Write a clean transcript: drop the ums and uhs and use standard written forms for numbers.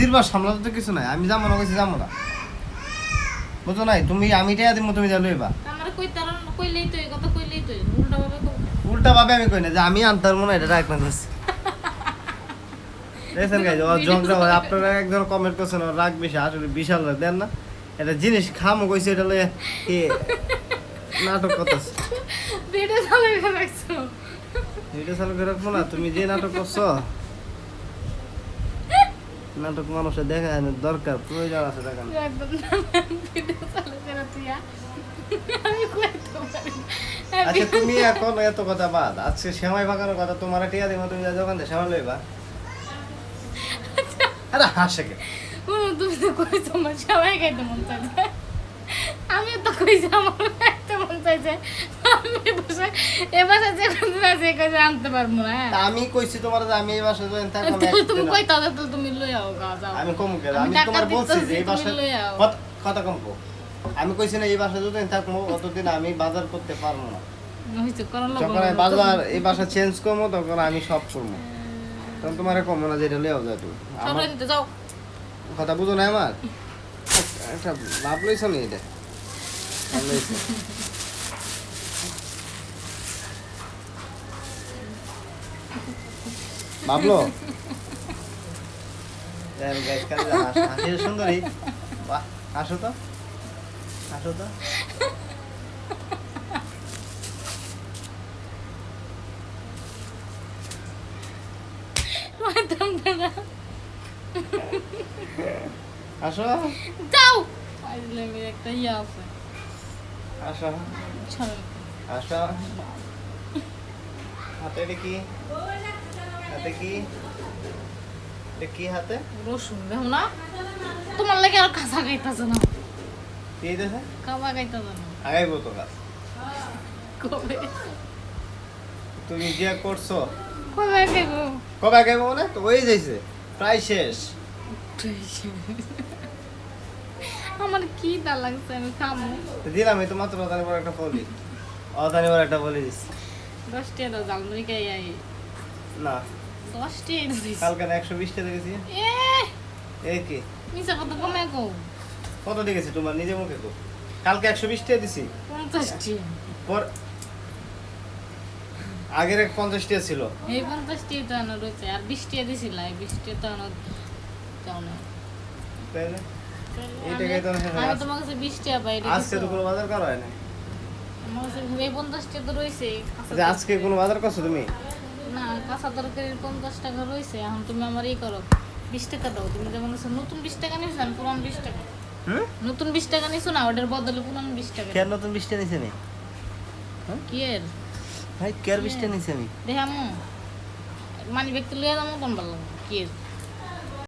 নির্বাহ সামলাতে তো কিছু নাই, আমি যাবো না কইছি যাবো না, বুঝো নাই? তুমি আমি টাকা দিব, তুমি যা লইবা। আমার কই তার কইলেই তো এই কথা কইলেই তো উল্টা ভাবে কও। উল্টা ভাবে আমি কই না যে আমি আনতার মনে এটা রাখ না কইছি। দেখেন গাইজ, ও ঝগড়া হয়, আপনারা একজন কমেন্ট করছেন ওর রাগ বেশি, আসলে বিশাল রাগ দেন না। এটা জিনিস খামো কইছে, এটা লয়ে কি নাটক করতেছে। ভিডিও চালাই রাখছো। ভিডিও চালু করে রাখবো না, তুমি যে নাটক করছো, নাটক মানুষের দেখা দরকার, প্রয়োজন আছে দেখেন। একদম ভিডিও চালাই করে তুই আমি কই তো পারি। আচ্ছা তুমি এখন এত কথা বাদ, আজকে সেমাই ভাগানোর কথা, তোমার টিয়া দিব, তুমি যা দোকান থেকে সেমাই লইবা। আরে হাসে কে? তুমি তো কইছো আমার সবাই খাইতে মন চাইছে, আমি তো কইছি আমার খাইতে মন চাইছে, আমি বসে এবার যে কোন আছে কইছে আনতে পারবো না। তা আমি কইছি তোমার যে আমি এই বাসায় যাই, তারপর তাহলে তুমি কই তাহলে তো তুমি লই আও গা যাও। আমি কম কে? আমি আমি টাকা তোমার বলছি যে এই দিতেছি, বাসায় তুমি লই আও। কথা কম কো। আমি কইছি না এই বাসায় যদি থাকবো অতদিন আমি বাজার করতে পারবো না। হইছে করন লাগবে। যখন আমি বাজার এই বাসা চেঞ্জ করবো তখন আমি সব করবো, তখন তোমার কম না যে এটা লেও যায়। তুমি আমার সবাই নিতে যাও। কথা বুঝো না আমার? একটা লাভ লইছ নি এটা? লাভ লইছো। ভাবলো হাসি সুন্দরী, বাহ, হাসো তো, হাসো তো। মাইতাম না। আসো যাও। আইলে আমি একটা ইয়া আছে। আসো ছাড়ো। আসো। হাতে দেখি, হাতে কি, দেখি হাতে রসুন দেখো না, তোমার লাগে আর কাঁচা খাইতাছে না, কি দেখে কাবা খাইতাছে না। আগাইবো তো কাজ। কবে তুমি যে করছো কবে খাইবো? কবে আগাইবো মানে তো হয়ে যাইছে, প্রায় শেষ। আমার কি দা লাগছে, আমি খামো। দিলাম এই তো মাত্র অদানি পর একটা বলি, অদানি পর একটা বলি দিচ্ছি। 10 টাকা দাও জালমুড়ি খাই আই। না 10 টাকা দিছি। কালকে 120 টাকা দেখেছি। এ এই কি মিছা কত কমে কও? কত দেখেছি তোমার নিজে মুখে কো? কালকে 120 টাকা দিছি, 50 টাকা। পর আগের 50 টাকা ছিল। এই 50 টাকা তো আনো রয়েছে, আর 20 টাকা দিছিল, এই 20 টাকা তো আনো যাও না। তাই না? এই আমি টাকায় তো আমি তোমার কাছে 20 টাকা পাই। আজকে তো কোনো বাজার করা হয় না। আমার কাছে এই 50 টাকা তো রয়েছে। যে আজকে কোনো বাজার করছো তুমি? না, কাঁচা তরকারির 50 টাকা রয়েছে, এখন তুমি আমার এই করো 20 টাকা দাও। তুমি যেমন নতুন 20 টাকা নিয়েছো, আমি পুরান 20 টাকা। নতুন 20 টাকা নিয়েছো না, ওটার বদলে পুরান 20 টাকা। কেন নতুন 20 টাকা নিছি আমি? কি এর ভাই কেয়ার 20 টাকা নিছি আমি। দেখামো মানি ব্যাগ তো লিয়ে যাবো, কোন ভালো কি এর